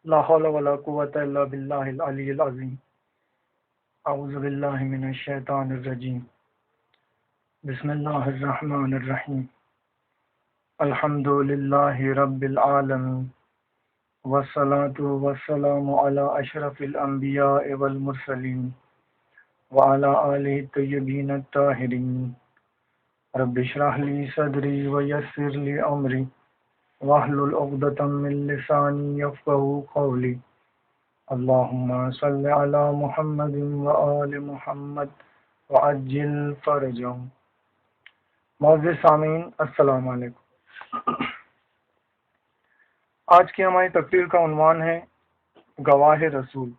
لا حول ولا قوة الا باللہ العلی العظیم. اعوذ باللہ من الشیطان الرجیم. بسم اللہ الرحمن الرحیم. الحمد للہ رب العالمین والصلاة والسلام علی اشرف الانبیاء والمرسلین وعلی آلہ الطیبین الطاہرین. رب اشرح لی صدری ویسر لی امری واحلل عقدۃ من لسانی یفقہوا قولی. اللہم صل علی محمد وآل محمد وعجل فرجہم. معزز سامعین، السلام علیکم. آج کی ہماری تقریر کا عنوان ہے گواہ رسول.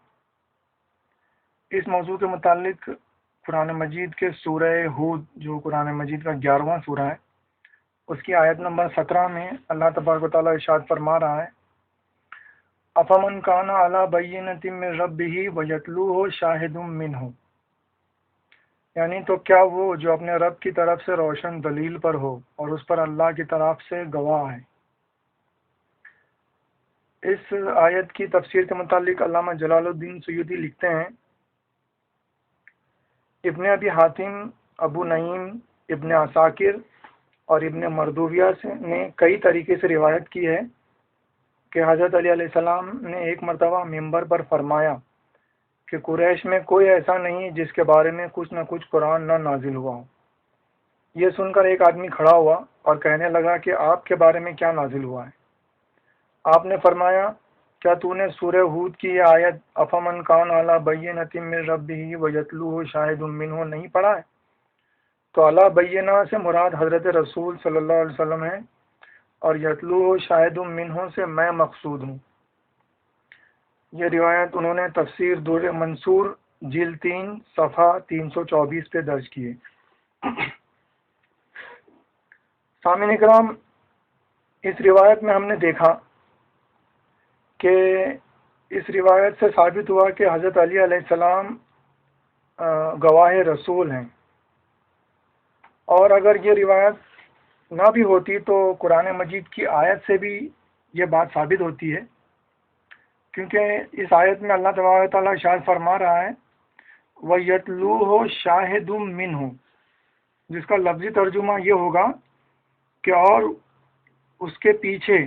اس موضوع کے متعلق قرآن مجید کے سورہ ہود، جو قرآن مجید کا 11واں سورہ ہے، اس کی آیت نمبر 17 میں اللہ تبارک و تعالیٰ ارشاد فرما رہا ہے: افمن کان علی بینۃ من ربہ ویتلوہ شاہد منہ، یعنی تو کیا وہ جو اپنے رب کی طرف سے روشن دلیل پر ہو اور اس پر اللہ کی طرف سے گواہ ہے. اس آیت کی تفسیر کے متعلق علامہ جلال الدین سیوطی لکھتے ہیں: ابن ابی حاتم، ابو نعیم، ابن عساکر اور ابن مردویہ نے کئی طریقے سے روایت کی ہے کہ حضرت علی علیہ السلام نے ایک مرتبہ ممبر پر فرمایا کہ قریش میں کوئی ایسا نہیں جس کے بارے میں کچھ نہ کچھ قرآن نہ نازل ہوا ہو. یہ سن کر ایک آدمی کھڑا ہوا اور کہنے لگا کہ آپ کے بارے میں کیا نازل ہوا ہے؟ آپ نے فرمایا: کیا تو نے سورہ ہود کی یہ آیت افمن کان علی بینۃ من ربہ ویتلوہ شاہد منہ نہیں پڑھا ہے؟ تو علی بینہ سے مراد حضرت رسول صلی اللہ علیہ وسلم ہے اور یتلوہ شاہد منہ سے میں مقصود ہوں. یہ روایت انہوں نے تفسیر در منصور جلد 3 صفحہ 324 پہ درج کی ہے. سامعین کرام، اس روایت میں ہم نے دیکھا کہ اس روایت سے ثابت ہوا کہ حضرت علی علیہ السلام گواہ رسول ہیں، اور اگر یہ روایت نہ بھی ہوتی تو قرآن مجید کی آیت سے بھی یہ بات ثابت ہوتی ہے، کیونکہ اس آیت میں اللہ تبارک و تعالیٰ ارشاد فرما رہا ہے وَيَتْلُوهُ شَاهِدٌ مِّنْهُ، جس کا لفظی ترجمہ یہ ہوگا کہ اور اس کے پیچھے،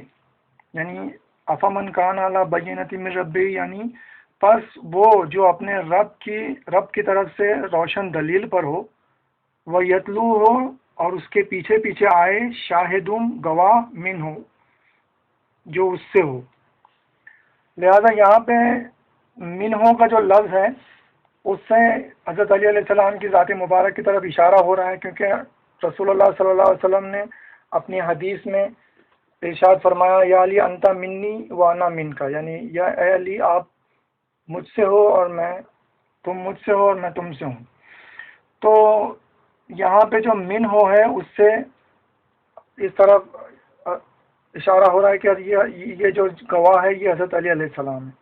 یعنی افمن کان علی بینۃ من ربہ، یعنی پس وہ جو اپنے رب کی طرف سے روشن دلیل پر ہو، وَيَتْلُوهُ اور اس کے پیچھے پیچھے آئے، شاہدم گواہ، منہ جو اس سے ہو. لہذا یہاں پہ منہ کا جو لفظ ہے اس سے حضرت علی علیہ السلام کی ذات مبارک کی طرف اشارہ ہو رہا ہے، کیونکہ رسول اللہ صلی اللہ علیہ وسلم نے اپنی حدیث میں ارشاد فرمایا: یا علی انت منی وانا منکا، یعنی یا اے علی آپ مجھ سے ہو اور تم مجھ سے ہو اور میں تم سے ہوں. تو یہاں پہ جو من ہو ہے اس سے اس طرف اشارہ ہو رہا ہے کہ یہ جو گواہ ہے یہ حضرت علی علیہ السلام ہے،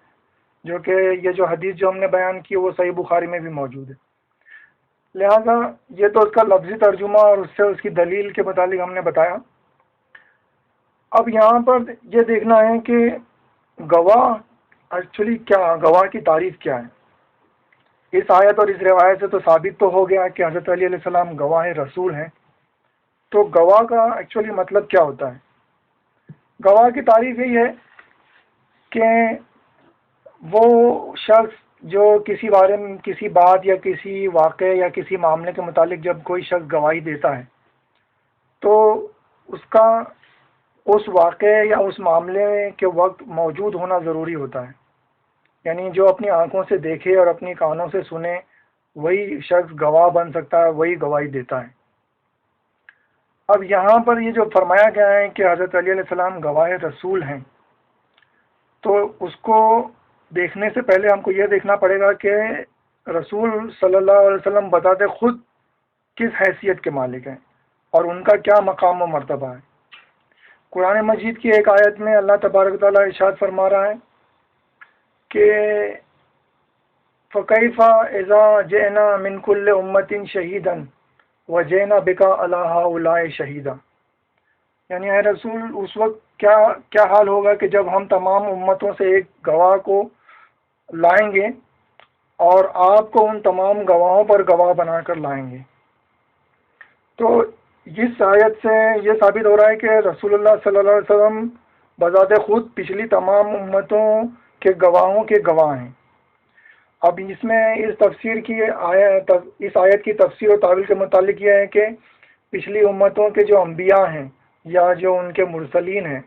جو کہ یہ جو حدیث جو ہم نے بیان کی وہ صحیح بخاری میں بھی موجود ہے. لہذا یہ تو اس کا لفظی ترجمہ اور اس سے اس کی دلیل کے متعلق ہم نے بتایا. اب یہاں پر یہ دیکھنا ہے کہ گواہ ایکچولی کیا، گواہ کی تعریف کیا ہے. اس آیت اور اس روایت سے تو ثابت تو ہو گیا کہ حضرت علی علیہ السلام گواہ رسول ہیں. تو گواہ کا ایکچولی مطلب کیا ہوتا ہے؟ گواہ کی تعریف یہی ہے کہ وہ شخص جو کسی بارے میں، کسی بات یا کسی واقعے یا کسی معاملے کے متعلق جب کوئی شخص گواہی دیتا ہے تو اس کا اس واقعے یا اس معاملے کے وقت موجود ہونا ضروری ہوتا ہے. یعنی جو اپنی آنکھوں سے دیکھے اور اپنی کانوں سے سنے وہی شخص گواہ بن سکتا ہے، وہی گواہی دیتا ہے. اب یہاں پر یہ جو فرمایا گیا ہے کہ حضرت علی علیہ السلام گواہ رسول ہیں، تو اس کو دیکھنے سے پہلے ہم کو یہ دیکھنا پڑے گا کہ رسول صلی اللہ علیہ وسلم بتاتے خود کس حیثیت کے مالک ہیں اور ان کا کیا مقام و مرتبہ ہے. قرآن مجید کی ایک آیت میں اللہ تبارک تعالیٰ ارشاد فرما رہا ہے کہ فَكَيْفَ إِذَا جِئْنَا مِنْ كُلِّ أُمَّةٍ شَهِيدًا وَجِئْنَا بِكَ عَلَىٰ هَٰؤُلَاءِ شَهِيدًا، یعنی اے رسول اس وقت کیا کیا حال ہوگا کہ جب ہم تمام امتوں سے ایک گواہ کو لائیں گے اور آپ کو ان تمام گواہوں پر گواہ بنا کر لائیں گے۔ تو اس آیت سے یہ ثابت ہو رہا ہے کہ رسول اللہ صلی اللہ علیہ وسلم بذات خود پچھلی تمام امتوں کے گواہوں کے گواہ ہیں۔ اب اس میں اس تفسیر کی اس آیت کی تفسیر و تعویل کے متعلق یہ ہے کہ پچھلی امتوں کے جو انبیاء ہیں یا جو ان کے مرسلین ہیں،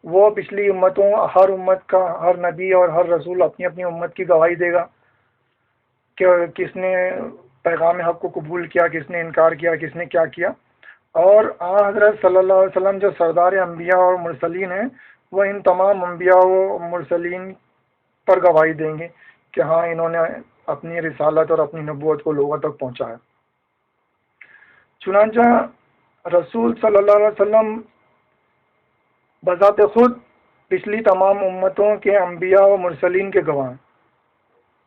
وہ پچھلی امتوں ہر امت کا ہر نبی اور ہر رسول اپنی اپنی امت کی گواہی دے گا کہ کس نے پیغام حق کو قبول کیا، کس نے انکار کیا، کس نے کیا کیا۔ اور حضرت صلی اللہ علیہ وسلم جو سردار انبیاء اور مرسلین ہیں، وہ ان تمام انبیاء و مرسلین پر گواہی دیں گے کہ ہاں انہوں نے اپنی رسالت اور اپنی نبوت کو لوگوں تک پہنچایا۔ چنانچہ رسول صلی اللہ علیہ وسلم بذات خود پچھلی تمام امتوں کے انبیاء و مرسلین کے گواہ ہیں،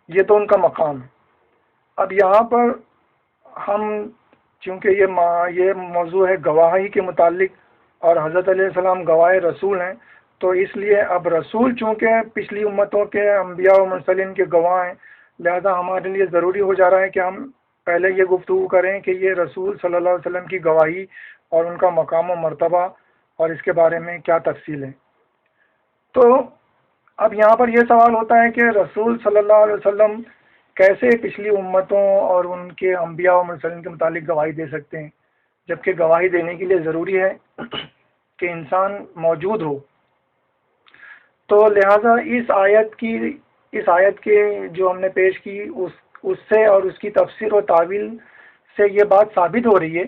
یہ تو ان کا مقام ہے۔ اب یہاں پر ہم چونکہ یہ موضوع ہے گواہی کے متعلق اور حضرت علیہ السلام گواہ رسول ہیں، تو اس لیے اب رسول چونکہ پچھلی امتوں کے انبیاء و مرسلین کے گواہ ہیں، لہذا ہمارے لیے ضروری ہو جا رہا ہے کہ ہم پہلے یہ گفتگو کریں کہ یہ رسول صلی اللہ علیہ وسلم کی گواہی اور ان کا مقام و مرتبہ اور اس کے بارے میں کیا تفصیل ہے۔ تو اب یہاں پر یہ سوال ہوتا ہے کہ رسول صلی اللہ علیہ وسلم کیسے پچھلی امتوں اور ان کے انبیاء و مرسلین کے متعلق گواہی دے سکتے ہیں، جبکہ گواہی دینے کے لیے ضروری ہے کہ انسان موجود ہو۔ تو لہذا اس آیت کے جو ہم نے پیش کی اس سے اور اس کی تفسیر و تعویل سے یہ بات ثابت ہو رہی ہے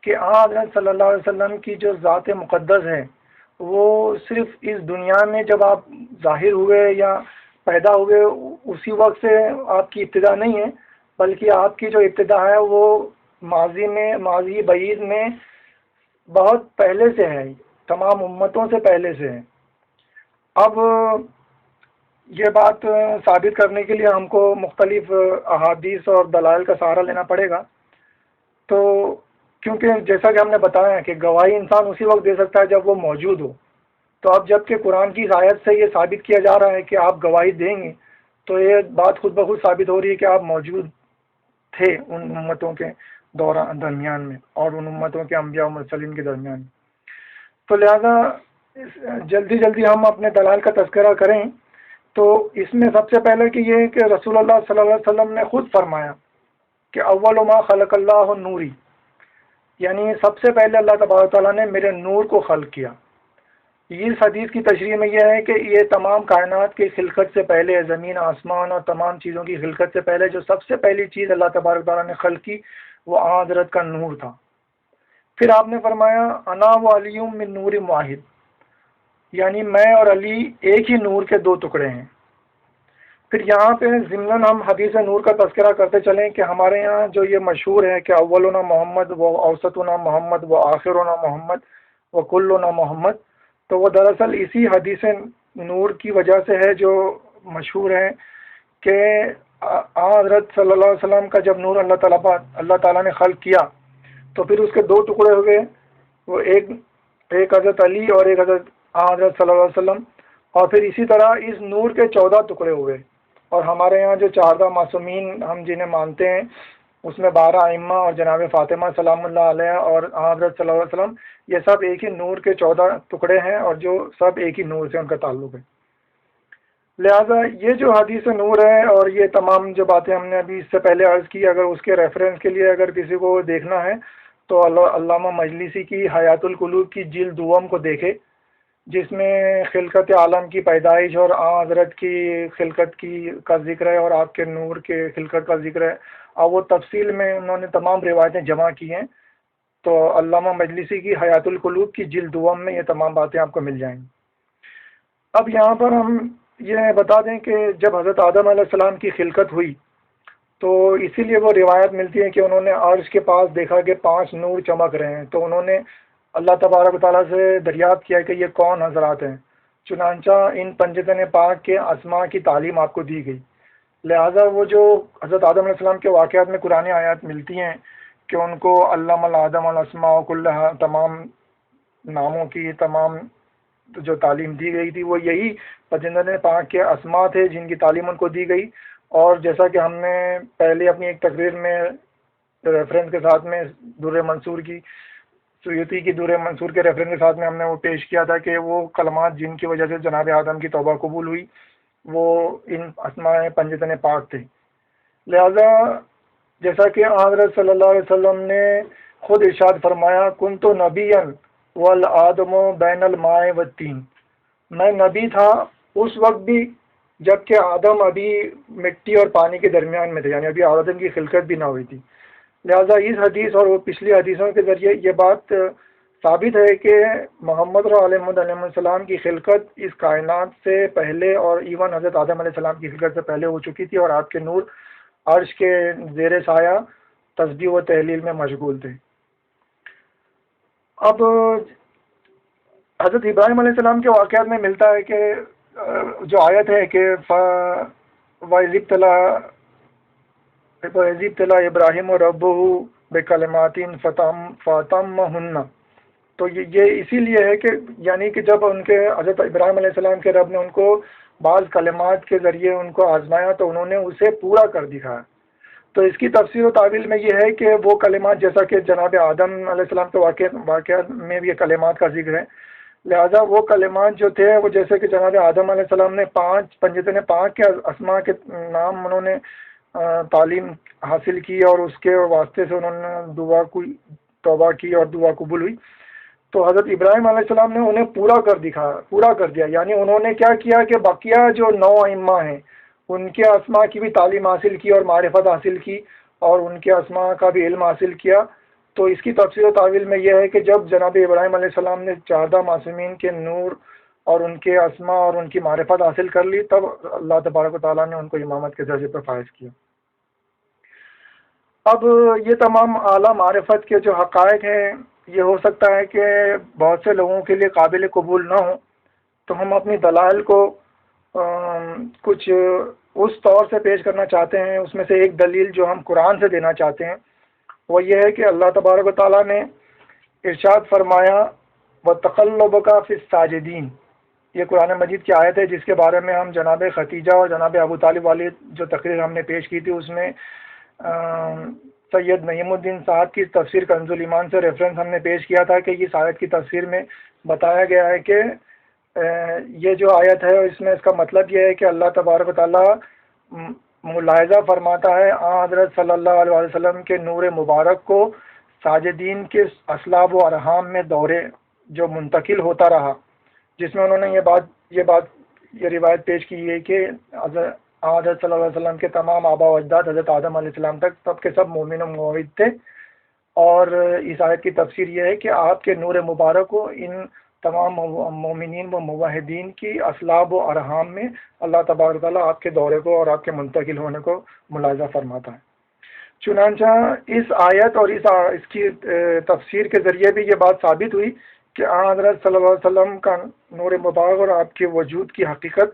کہ حضرت صلی اللہ علیہ وسلم کی جو ذات مقدس ہے، وہ صرف اس دنیا میں جب آپ ظاہر ہوئے یا پیدا ہوئے اسی وقت سے آپ کی ابتدا نہیں ہے، بلکہ آپ کی جو ابتدا ہے وہ ماضی بعید میں بہت پہلے سے ہے، تمام امتوں سے پہلے سے ہے۔ اب یہ بات ثابت کرنے کے لیے ہم کو مختلف احادیث اور دلائل کا سہارا لینا پڑے گا۔ تو کیونکہ جیسا کہ ہم نے بتایا کہ گواہی انسان اسی وقت دے سکتا ہے جب وہ موجود ہو، تو اب جب کہ قرآن کی اس آیت سے یہ ثابت کیا جا رہا ہے کہ آپ گواہی دیں گے، تو یہ بات خود بخود ثابت ہو رہی ہے کہ آپ موجود تھے ان امتوں کے درمیان میں اور ان امتوں کے انبیاء و مرسلین کے درمیان میں۔ تو لہذا جلدی ہم اپنے دلائل کا تذکرہ کریں تو اس میں سب سے پہلے کہ یہ ہے کہ رسول اللہ صلی اللہ علیہ وسلم نے خود فرمایا کہ اول ما خلق اللہ نوری، یعنی سب سے پہلے اللہ تبارک تعالیٰ نے میرے نور کو خلق کیا۔ اس حدیث کی تشریح میں یہ ہے کہ یہ تمام کائنات کی خلقت سے پہلے، زمین آسمان اور تمام چیزوں کی خلقت سے پہلے جو سب سے پہلی چیز اللہ تبارک تعالیٰ نے خلق کی وہ حضرت کا نور تھا۔ پھر آپ نے فرمایا انا و علی من نور واحد، یعنی میں اور علی ایک ہی نور کے دو ٹکڑے ہیں۔ پھر یہاں پہ ضمناً ہم حدیث نور کا تذکرہ کرتے چلیں کہ ہمارے یہاں جو یہ مشہور ہے کہ اولنا محمد و اوسطنا محمد و آخرنا محمد و کلنا محمد، تو وہ دراصل اسی حدیث نور کی وجہ سے ہے جو مشہور ہے کہ حضرت صلی اللہ علیہ وسلم کا جب نور اللہ تعالیٰ نے خلق کیا تو پھر اس کے دو ٹکڑے ہو گئے، وہ ایک حضرت علی اور ایک حضرت صلی اللہ علیہ وسلم، اور پھر اسی طرح اس نور کے 14 ٹکڑے ہوئے۔ اور ہمارے یہاں جو 14 معصومین ہم جنہیں مانتے ہیں اس میں 12 ائمہ اور جناب فاطمہ سلام اللہ علیہ اور حضرت صلی اللہ علیہ وسلم، یہ سب ایک ہی نور کے 14 ٹکڑے ہیں اور جو سب ایک ہی نور سے ان کا تعلق ہے۔ لہذا یہ جو حدیث نور ہے اور یہ تمام جو باتیں ہم نے ابھی اس سے پہلے عرض کی، اگر اس کے ریفرنس کے لیے اگر کسی کو دیکھنا ہے تو علامہ مجلسی کی حیات القلوب کی جلد دوم کو دیکھے، جس میں خلقت عالم کی پیدائش اور حضرت کی خلقت کا ذکر ہے اور آپ کے نور کے خلقت کا ذکر ہے، اور وہ تفصیل میں انہوں نے تمام روایتیں جمع کی ہیں۔ تو علامہ مجلسی کی حیات القلوب کی جلد دوم میں یہ تمام باتیں آپ کو مل جائیں گی۔ اب یہاں پر ہم یہ بتا دیں کہ جب حضرت آدم علیہ السلام کی خلقت ہوئی تو اسی لیے وہ روایت ملتی ہے کہ انہوں نے عرش کے پاس دیکھا کہ 5 نور چمک رہے ہیں، تو انہوں نے اللہ تبارک تعالیٰ سے دریافت کیا کہ یہ کون حضرات ہیں، چنانچہ ان پنجتن پاک کے اسماء کی تعلیم آپ کو دی گئی۔ لہذا وہ جو حضرت آدم علیہ السلام کے واقعات میں قرآن آیات ملتی ہیں کہ ان کو علم الآدم الاسماء کلھا، تمام ناموں کی تمام جو تعلیم دی گئی تھی وہ یہی پسندن پاک کے اسما تھے جن کی تعلیم ان کو دی گئی. اور جیسا کہ ہم نے پہلے اپنی ایک تقریر میں ریفرنس کے ساتھ میں در منصور کی سیوطی کی در منصور کے ریفرنس کے ساتھ میں ہم نے وہ پیش کیا تھا کہ وہ کلمات جن کی وجہ سے جناب آدم کی توبہ قبول ہوئی وہ ان اسماء پنجتن پاک تھے. لہذا جیسا کہ حضرت صلی اللہ علیہ وسلم نے خود ارشاد فرمایا کنت نبیا والآدم بین الماء والتین، میں نبی تھا اس وقت بھی جب کہ آدم ابھی مٹی اور پانی کے درمیان میں تھے، یعنی ابھی آدم کی خلقت بھی نہ ہوئی تھی. لہذا اس حدیث اور وہ پچھلی حدیثوں کے ذریعے یہ بات ثابت ہے کہ محمد علیہ السلام کی خلقت اس کائنات سے پہلے اور ایون حضرت آدم علیہ السلام کی خلقت سے پہلے ہو چکی تھی، اور آپ کے نور عرش کے زیر سایہ تسبیح و تحلیل میں مشغول تھے. اب حضرت ابراہیم علیہ السلام کے واقعات میں ملتا ہے کہ جو آیت ہے کہ وَإِذِ ابْتَلَىٰ إِبْرَاهِيمُ رَبُّهُ بِكَلِمَاتٍ فَأَتَمَّهُنَّ، تو یہ اسی لیے ہے کہ یعنی کہ جب ان کے حضرت ابراہیم علیہ السلام کے رب نے ان کو بعض کلمات کے ذریعے ان کو آزمایا تو انہوں نے اسے پورا کر دکھایا. تو اس کی تفسیر و تعویل میں یہ ہے کہ وہ کلمات جیسا کہ جناب آدم علیہ السلام کے واقعات میں بھی یہ کلمات کا ذکر ہے، لہذا وہ کلمات جو تھے وہ جیسے کہ جناب آدم علیہ السلام نے پنجتن پاک کے اسماء کے نام انہوں نے تعلیم حاصل کی اور اس کے واسطے سے انہوں نے دعا کو توبہ کی اور دعا قبول ہوئی. تو حضرت ابراہیم علیہ السلام نے انہیں پورا کر دیا، یعنی انہوں نے کیا کیا کہ بقیہ جو 9 ائمہ ہیں ان کے اسماء کی بھی تعلیم حاصل کی اور معرفت حاصل کی اور ان کے اسماء کا بھی علم حاصل کیا. تو اس کی تفسیر و تعویل میں یہ ہے کہ جب جناب ابراہیم علیہ السلام نے 14 معصومین کے نور اور ان کے اسماء اور ان کی معرفت حاصل کر لی تب اللہ تبارک و تعالیٰ نے ان کو امامت کے درجے پر فائز کیا. اب یہ تمام اعلیٰ معرفت کے جو حقائق ہیں یہ ہو سکتا ہے کہ بہت سے لوگوں کے لیے قابل قبول نہ ہوں، تو ہم اپنی دلائل کو کچھ اس طور سے پیش کرنا چاہتے ہیں. اس میں سے ایک دلیل جو ہم قرآن سے دینا چاہتے ہیں وہ یہ ہے کہ اللہ تبارک و تعالیٰ نے ارشاد فرمایا وَتَقَلُّبَكَ فِي السَّاجِدِينَ، یہ قرآن مجید کی آیت ہے جس کے بارے میں ہم جناب ختیجہ اور جناب ابو طالب والی جو تقریر ہم نے پیش کی تھی اس میں سید نعیم الدین صاحب کی تفسیر کنز الایمان سے ریفرنس ہم نے پیش کیا تھا کہ اس آیت کی تفسیر میں بتایا گیا ہے کہ یہ جو آیت ہے اس میں اس کا مطلب یہ ہے کہ اللہ تبارک و تعالیٰ ملاحظہ فرماتا ہے حضرت صلی اللہ علیہ وسلم کے نور مبارک کو ساجدین کے اسلاب و ارحام میں دورے جو منتقل ہوتا رہا، جس میں انہوں نے یہ روایت پیش کی ہے کہ حضرت صلی اللہ علیہ وسلم کے تمام آبا و اجداد حضرت آدم علیہ السلام تک سب کے سب مومن و موحد تھے. اور اس آیت کی تفسیر یہ ہے کہ آپ کے نور مبارک کو ان تمام مومنین و موحدین کی اسلاب و ارحام میں اللہ تبارک تعالیٰ آپ کے دورے کو اور آپ کے منتقل ہونے کو ملاحظہ فرماتا ہے. چنانچہ اس آیت اور اس کی تفسیر کے ذریعے بھی یہ بات ثابت ہوئی کہ حضرت صلی اللہ علیہ وسلم کا نور مبارک اور آپ کے وجود کی حقیقت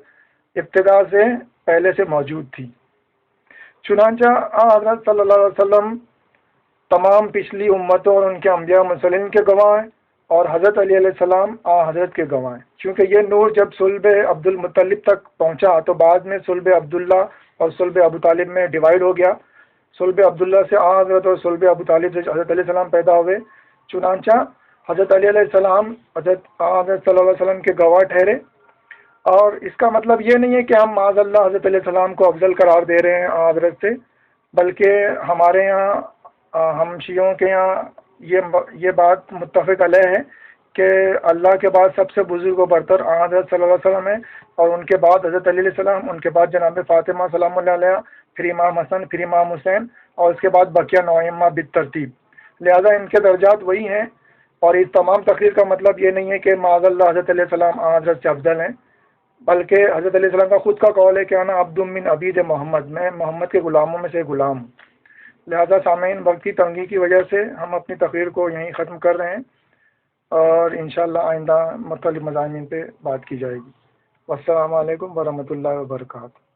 ابتدا سے پہلے سے موجود تھی. چنانچہ حضرت صلی اللہ علیہ وسلم تمام پچھلی امتوں اور ان کے انبیاء مرسلین کے گواہ ہیں اور حضرت علی علیہ السلام حضرت کے گواہ ہیں. چونکہ یہ نور جب صلب عبد المطلب تک پہنچا تو بعد میں صلب عبداللہ اور صلب ابو طالب میں ڈیوائیڈ ہو گیا. صلب عبداللہ سے حضرت اور صلب ابو طالب سے حضرت علیہ السلام پیدا ہوئے. چنانچہ حضرت علی علیہ السلام حضرت صلی اللہ علیہ وسلم کے گواہ ٹھہرے. اور اس کا مطلب یہ نہیں ہے کہ ہم معاذ اللہ حضرت علیہ السلام کو افضل قرار دے رہے ہیں حضرت سے، بلکہ ہمارے یہاں ہم شیعوں کے یہاں یہ بات متفق علیہ ہے کہ اللہ کے بعد سب سے بزرگ و برتر حضرت صلی اللہ علیہ وسلم ہے، اور ان کے بعد حضرت علی علیہ السلام، ان کے بعد جناب فاطمہ سلام اللہ علیہ، پھر امام حسن، پھر امام حسین، اور اس کے بعد بقیہ 9 ائمہ بالترتیب. لہذا ان کے درجات وہی ہیں. اور اس تمام تقریر کا مطلب یہ نہیں ہے کہ معاذ اللہ حضرت علیہ السلام حضرت سے افضل ہیں، بلکہ حضرت علیہ السلام کا خود کا قول ہے کہ انا عبد من عبید محمد، میں محمد کے غلاموں میں سے غلام ہوں. لہذا سامعین وقت کی تنگی کی وجہ سے ہم اپنی تقریر کو یہیں ختم کر رہے ہیں اور انشاءاللہ آئندہ مختلف مضامین پہ بات کی جائے گی. والسلام علیکم ورحمۃ اللہ وبرکاتہ.